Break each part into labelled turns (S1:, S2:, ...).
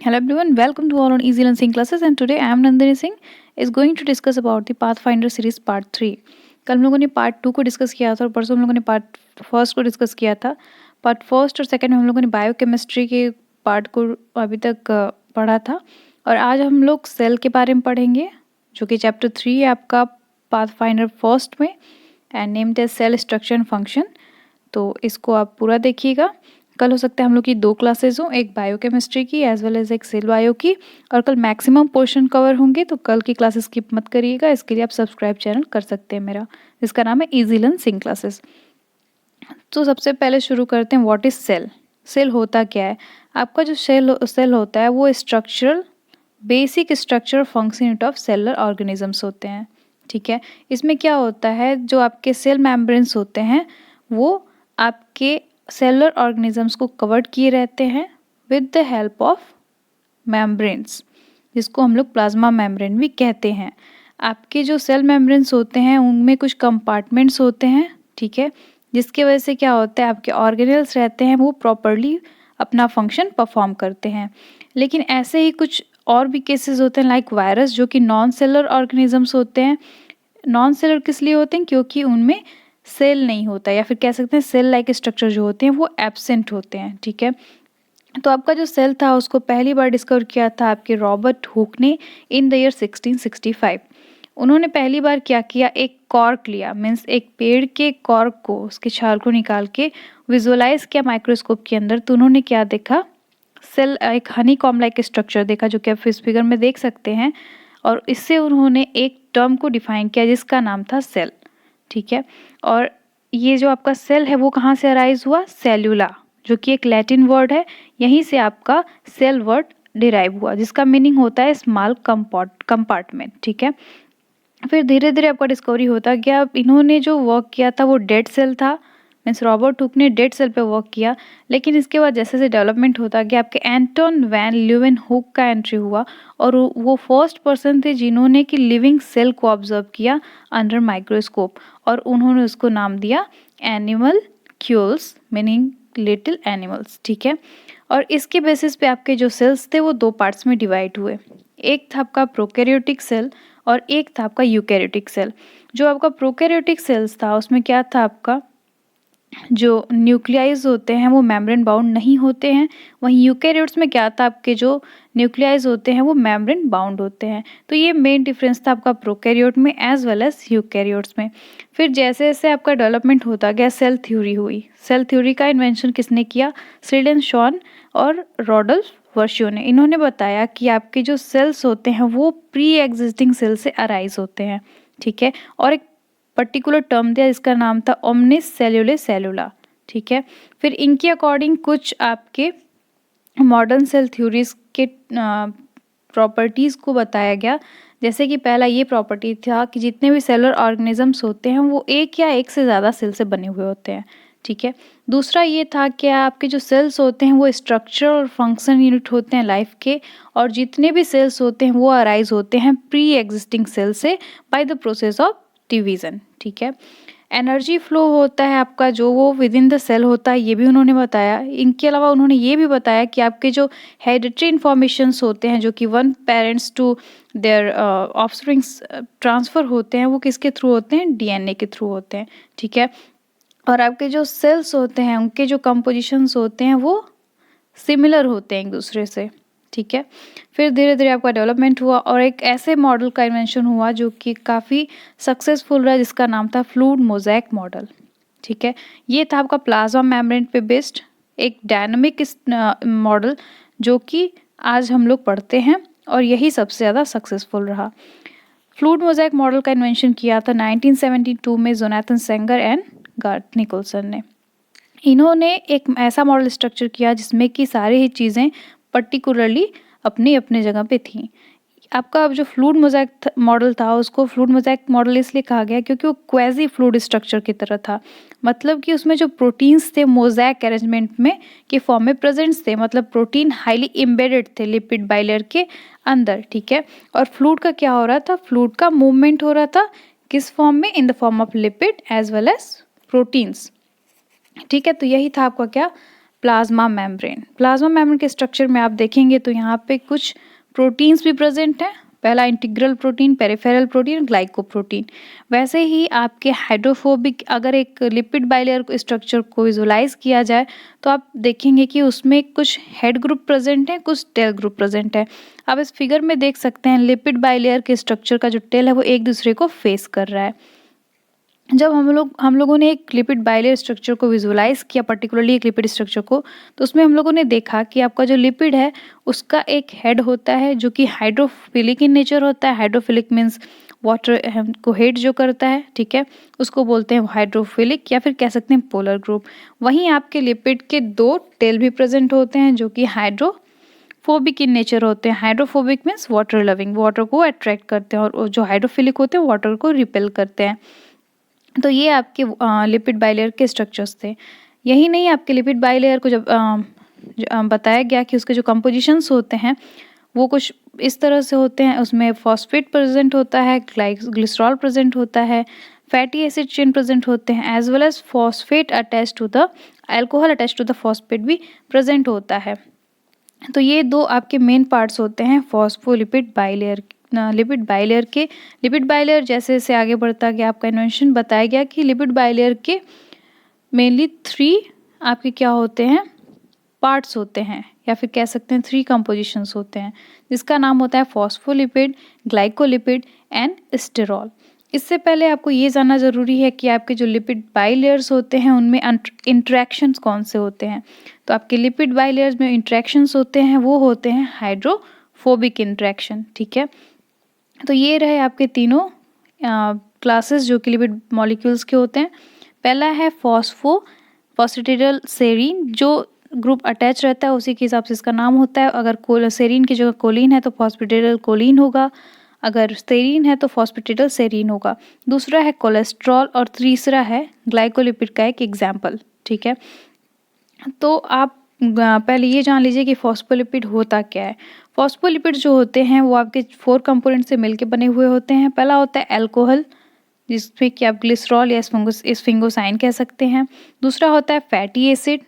S1: Hello everyone, welcome to all on Easy Learn Singh classes and today I am Nandini Singh is going to discuss about the Pathfinder series part 3. कल हम लोगों ने part 2 को discuss किया था और परसों हम लोगों ने पार्ट फर्स्ट को डिस्कस किया था. पार्ट फर्स्ट और सेकंड में हम लोगों ने बायोकेमिस्ट्री के पार्ट को अभी तक पढ़ा था और आज हम लोग सेल के बारे में पढ़ेंगे जो कि चैप्टर 3 है आपका पाथफाइंडर फर्स्ट में and named as cell structure and function. तो इसको आप पूरा देखिएगा. कल हो सकता है हम लोग की 2 क्लासेस हों, एक बायोकेमिस्ट्री की एज वेल एज एक सेल बायो की, और कल मैक्सिमम पोर्शन कवर होंगे. तो कल की क्लासेस स्किप मत करिएगा. इसके लिए आप सब्सक्राइब चैनल कर सकते हैं मेरा, जिसका नाम है इजी लर्न सिंह क्लासेस. तो सबसे पहले शुरू करते हैं. What is cell? सेल होता क्या है? आपका जो सेल होता है वो structural basic structure function unit of cellular organisms होते हैं. ठीक है, इसमें क्या होता है, जो आपके सेल मेम्ब्रेन्स होते हैं वो आपके सेलुलर ऑर्गेनिजम्स को कवर्ड किए रहते हैं with the help of membranes, जिसको हम लोग प्लाज्मा मेम्ब्रेन भी कहते हैं. आपके जो सेल मेम्ब्रेन्स होते हैं उनमें कुछ कंपार्टमेंट्स होते हैं. ठीक है, जिसकी वजह से क्या होता है, आपके ऑर्गेनेल्स रहते हैं वो प्रॉपरली अपना फंक्शन परफॉर्म करते हैं. लेकिन ऐसे ही कुछ और भी केसेस होते हैं लाइक वायरस, जो कि नॉन सेलुलर ऑर्गेनिजम्स होते हैं. नॉन सेलुलर किस लिए होते हैं? क्योंकि उनमें सेल नहीं होता, या फिर कह सकते हैं सेल लाइक स्ट्रक्चर जो होते हैं वो एब्सेंट होते हैं. ठीक है, तो आपका जो सेल था उसको पहली बार डिस्कवर किया था आपके रॉबर्ट हुक ने इन द ईयर 1665. उन्होंने पहली बार क्या किया, एक कॉर्क लिया, मीन्स एक पेड़ के कॉर्क को, उसके छाल को निकाल के विजुअलाइज किया माइक्रोस्कोप के अंदर. तो उन्होंने क्या देखा, सेल एक हनी कॉम लाइक स्ट्रक्चर देखा, जो कि आप इस फिगर में देख सकते हैं. और इससे उन्होंने एक टर्म को डिफाइन किया जिसका नाम था सेल. ठीक है, और ये जो आपका सेल है वो कहाँ से अराइज हुआ? सेल्यूला, जो कि एक लैटिन वर्ड है. यहीं से आपका सेल वर्ड डिराइव हुआ, जिसका मीनिंग होता है स्मॉल कंपार्टमेंट. ठीक है, फिर धीरे धीरे आपका डिस्कवरी होता गया. इन्होंने जो वर्क किया था वो डेड सेल था, मीन्स रॉबर्ट हुक ने डेड सेल पे वर्क किया. लेकिन इसके बाद जैसे जैसे डेवलपमेंट होता गया आपके एंटोन वैन ल्यूवेन हुक का एंट्री हुआ, और वो फर्स्ट पर्सन थे जिन्होंने कि लिविंग सेल को ऑब्जर्व किया अंडर माइक्रोस्कोप, और उन्होंने उसको नाम दिया एनिमल क्यूल्स, मीनिंग लिटिल एनिमल्स. ठीक है, और इसके बेसिस पे आपके जो सेल्स थे वो 2 पार्ट्स में डिवाइड हुए. एक था आपका प्रोकैरियोटिक सेल और एक था आपका यूकैरियोटिक सेल. जो आपका प्रोकैरियोटिक सेल्स था उसमें क्या था, आपका जो न्यूक्लियाइज होते हैं वो मेम्ब्रेन बाउंड नहीं होते हैं. वहीं यूकैरियोट्स में क्या था, आपके जो न्यूक्लियाइज होते हैं वो मेम्ब्रेन बाउंड होते हैं. तो ये मेन डिफरेंस था आपका प्रोकैरियोट में एज वेल एज यूकैरियोट्स में. फिर जैसे जैसे आपका डेवलपमेंट होता गया सेल थ्योरी हुई. सेल थ्योरी का इन्वेंशन किसने किया? स्लीडन शॉन और रॉडल्फ वर्शियो ने. इन्होंने बताया कि आपके जो सेल्स होते हैं वो प्री एग्जिस्टिंग सेल से अराइज होते हैं. ठीक है, और एक पर्टिकुलर टर्म दिया जिसका नाम था ओमनिस सेल्यूले सेलुला. ठीक है, फिर इनके अकॉर्डिंग कुछ आपके मॉडर्न सेल थ्योरीज के प्रॉपर्टीज़ को बताया गया. जैसे कि पहला ये प्रॉपर्टी था कि जितने भी सेलुलर ऑर्गेनिजम्स होते हैं वो एक या एक से ज़्यादा सेल से बने हुए होते हैं. ठीक है, दूसरा ये था कि आपके जो सेल्स होते हैं वो स्ट्रक्चर और फंक्शन यूनिट होते हैं लाइफ के, और जितने भी सेल्स होते हैं वो अराइज होते हैं प्री एग्जिस्टिंग सेल से by the process of division. ठीक है, एनर्जी फ्लो होता है आपका जो वो विद इन द सेल होता है, ये भी उन्होंने बताया. इनके अलावा उन्होंने ये भी बताया कि आपके जो हेरिडिटरी इन्फॉर्मेशंस होते हैं जो कि one parents to their offsprings transfer होते हैं वो किसके थ्रू होते हैं? डीएनए के थ्रू होते हैं. ठीक है, और आपके जो सेल्स होते हैं उनके जो कंपोजिशंस होते हैं वो सिमिलर होते हैं एक दूसरे से. ठीक है, फिर धीरे धीरे आपका डेवलपमेंट हुआ और एक ऐसे मॉडल का इन्वेंशन हुआ जो कि काफ़ी सक्सेसफुल रहा, जिसका नाम था फ्लूइड मोज़ेक मॉडल. ठीक है, ये था आपका प्लाज्मा मेम्ब्रेन पे बेस्ड एक डायनामिक मॉडल जो कि आज हम लोग पढ़ते हैं, और यही सबसे ज़्यादा सक्सेसफुल रहा. फ्लूइड मोज़ेक मॉडल का इन्वेंशन किया था 1972 में Jonathan Singer and Garth Nicolson ने. इन्होंने एक ऐसा मॉडल स्ट्रक्चर किया जिसमें कि सारी ही चीज़ें पर्टिकुलरली अपनी अपनी जगह पे थी. आपका अब जो फ्लूइड मोज़ेक मॉडल था उसको फ्लूइड मोज़ेक मॉडल इसलिए कहा गया क्योंकि वो क्वेजी फ्लूइड स्ट्रक्चर की तरह था. मतलब कि उसमें जो प्रोटीन्स थे मोज़ेक अरेंजमेंट में के फॉर्म में प्रेजेंट्स थे, मतलब प्रोटीन हाईली एम्बेडेड थे लिपिड बाइलेयर के अंदर. ठीक है, और फ्लूइड का क्या हो रहा था? फ्लूइड का मूवमेंट हो रहा था किस फॉर्म में? In the form of lipid as well as proteins. ठीक है, तो यही था आपका क्या प्लाज्मा मेम्ब्रेन के स्ट्रक्चर में आप देखेंगे तो यहाँ पे कुछ प्रोटीन्स भी प्रेजेंट हैं। पहला integral protein, peripheral protein, glycoprotein. वैसे ही आपके हाइड्रोफोबिक अगर एक लिपिड बाइलेयर स्ट्रक्चर को विजुलाइज किया जाए तो आप देखेंगे कि उसमें कुछ हेड ग्रुप प्रेजेंट है, कुछ टेल ग्रुप प्रेजेंट है। आप इस फिगर में देख सकते हैं लिपिड बाइलेयर के स्ट्रक्चर का जो टेल है वो एक दूसरे को फेस कर रहा है। जब हम लोगों ने एक लिपिड बाइलेयर स्ट्रक्चर को विजुलाइज किया, पर्टिकुलरली एक लिपिड स्ट्रक्चर को, तो उसमें हम लोगों ने देखा कि आपका जो लिपिड है उसका एक हेड होता है जो कि हाइड्रोफिलिक इन नेचर होता है। हाइड्रोफिलिक मीन्स वाटर को हेड जो करता है, ठीक है, उसको बोलते हैं हाइड्रोफिलिक या फिर कह सकते हैं पोलर ग्रुप। वहीं आपके लिपिड के 2 टेल भी प्रेजेंट होते हैं जो कि हाइड्रोफोबिक इन नेचर होते हैं। Hydrophobic means water loving, water को अट्रैक्ट करते हैं, और जो हाइड्रोफिलिक होते हैं वाटर को रिपेल करते हैं। तो ये आपके लिपिड बाइलेयर के स्ट्रक्चर्स थे। यही नहीं, आपके लिपिड बाइलेयर को जब बताया गया कि उसके जो कंपोजिशंस होते हैं वो कुछ इस तरह से होते हैं। उसमें फॉस्फेट प्रेजेंट होता है, ग्लिसरॉल प्रेजेंट होता है, फैटी एसिड चेन प्रेजेंट होते हैं, as well as phosphate attach to the alcohol attach to the phosphate भी प्रेजेंट होता है। तो ये 2 आपके मेन पार्ट्स होते हैं फॉस्फोलिपिड बाइलेयर लिपिड बाइलेयर के। लिपिड बाइलेयर जैसे जैसे आगे बढ़ता गया आपका इन्वेंशन बताया गया कि लिपिड बाइलेयर के मेनली 3 आपके क्या होते हैं, पार्ट्स होते हैं, या फिर कह सकते हैं 3 कंपोजिशंस होते हैं, जिसका नाम होता है फॉस्फोलिपिड, ग्लाइकोलिपिड एंड स्टेरॉल। इससे पहले आपको ये जानना ज़रूरी है कि आपके जो लिपिड बाइलेयर्स होते हैं उनमें इंट्रैक्शंस कौन से होते हैं। तो आपके लिपिड बाइलेयर्स में इंट्रैक्शंस होते हैं वो होते हैं हाइड्रोफोबिक इंट्रैक्शन, ठीक है। तो ये रहे आपके तीनों क्लासेस जो कि लिपिड मॉलिक्यूल्स के होते हैं। पहला है फॉस्फेटिडिल सेरीन, जो ग्रुप अटैच रहता है उसी के हिसाब से इसका नाम होता है। अगर सेरीन की जगह कोलिन है तो फॉस्फेटिडिल कोलिन होगा, अगर सेरीन है तो फॉस्फेटिडिल सेरीन होगा। दूसरा है कोलेस्ट्रॉल और तीसरा है ग्लाइकोलिपिड का एक एग्जाम्पल, ठीक है। तो आप पहले ये जान लीजिए कि फॉस्फोलिपिड होता क्या है। फॉस्फोलिपिड जो होते हैं वो आपके 4 कंपोनेंट से मिलकर बने हुए होते हैं। पहला होता है अल्कोहल, जिसमें कि आप ग्लिसरॉल या स्फिंगोसाइन कह सकते हैं। दूसरा होता है फैटी एसिड,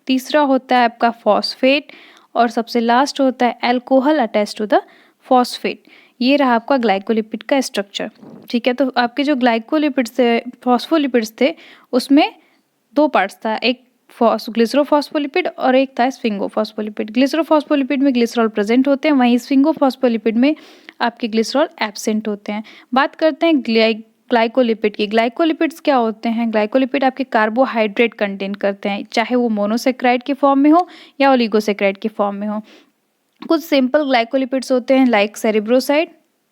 S1: तीसरा होता है आपका फॉस्फेट, और सबसे लास्ट होता है alcohol attach to the phosphate. ये रहा आपका ग्लाइकोलिपिड का स्ट्रक्चर, ठीक है। तो आपके जो ग्लाइकोलिपिड्स थे, फॉस्फोलिपिड्स थे, उसमें 2 पार्ट्स था, एक ग्लिसरोफॉस्फोलिपिड और एक था स्फिंगोफॉस्फोलिपिड। ग्लिसरोफॉस्फोलिपिड में ग्लिसरॉल प्रेजेंट होते हैं, वहीं स्फिंगोफॉस्फोलिपिड में आपके ग्लिसरॉल एब्सेंट होते हैं। बात करते हैं ग्लाइकोलिपिड की। ग्लाइकोलिपिड्स क्या होते हैं? ग्लाइकोलिपिड आपके कार्बोहाइड्रेट कंटेन करते हैं, चाहे वो मोनोसेक्राइड के फॉर्म में हो या ओलिगोसेक्राइड के फॉर्म में हो। कुछ सिंपल ग्लाइकोलिपिड्स होते हैं लाइक सेरिब्रोसाइड,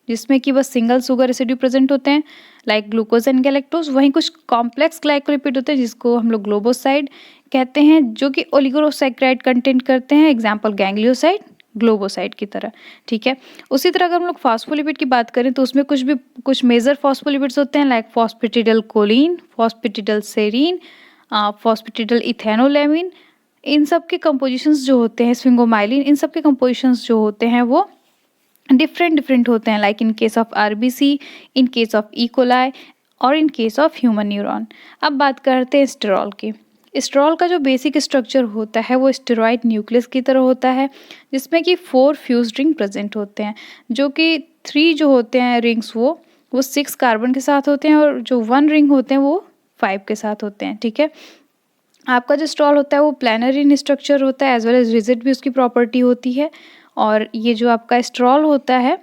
S1: जिसमें कि बस सिंगल शुगर रेसिड्यू प्रेजेंट होते हैं, लाइक ग्लूकोज एंड गैलेक्टोज। वहीं कुछ कॉम्प्लेक्स ग्लाइकोलिपिड होते हैं जिसको हम लोग ग्लोबोसाइड कहते हैं, जो कि ओलिगोसेक्राइड कंटेंट करते हैं, एग्जाम्पल गैंग्लियोसाइड, ग्लोबोसाइड की तरह, ठीक है। उसी तरह अगर हम लोग फॉस्फोलिपिड की बात करें तो उसमें कुछ मेजर फॉस्फोलिपिड्स होते हैं like phosphatidyl choline, phosphatidyl serine, phosphatidyl ethanolamine. इन सब के कंपोजिशंस जो होते हैं, स्फिंगोमाइलिन, इन सब के कंपोजिशंस जो होते हैं वो डिफरेंट होते हैं, like in case of RBC, in case of E coli और in case of human neuron. अब बात करते हैं स्टेरॉल की। स्टेरॉल का जो बेसिक स्ट्रक्चर होता है वो स्टेरॉइड न्यूक्लियस की तरह होता है, जिसमें कि 4 फ्यूज रिंग प्रेजेंट होते हैं, जो कि 3 जो होते हैं रिंग्स वो 6 कार्बन के साथ होते हैं, और जो 1 रिंग होते हैं वो 5 के साथ होते हैं, ठीक है। आपका जो स्टेरॉल होता है वो प्लानर इन स्ट्रक्चर होता है, एज वेल एज रिजिड भी उसकी प्रॉपर्टी होती है। और ये जो आपका स्टेरॉल होता है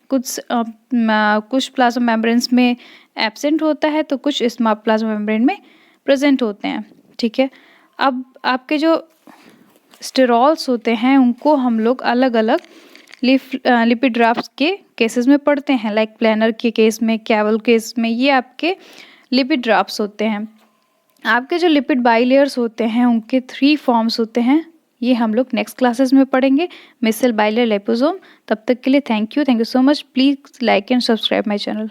S1: कुछ प्लाज्मा मेम्ब्रेन्स में एब्सेंट होता है, तो कुछ प्लाज्मा मेम्ब्रेन में प्रेजेंट होते हैं, ठीक है। अब आपके जो स्टेरॉल्स होते हैं उनको हम लोग अलग अलग लिपिड ड्राफ्ट्स के केसेस में पढ़ते हैं, लाइक प्लानर के केस में, कैवल केस में, ये आपके लिपिड ड्राफ्ट्स होते हैं। आपके जो लिपिड बाइलेयर्स होते हैं उनके 3 फॉर्म्स होते हैं, ये हम लोग नेक्स्ट क्लासेस में पढ़ेंगे, मिसल बाइलेयर लिपोसोम। तब तक के लिए thank you so much. Please like and subscribe my channel.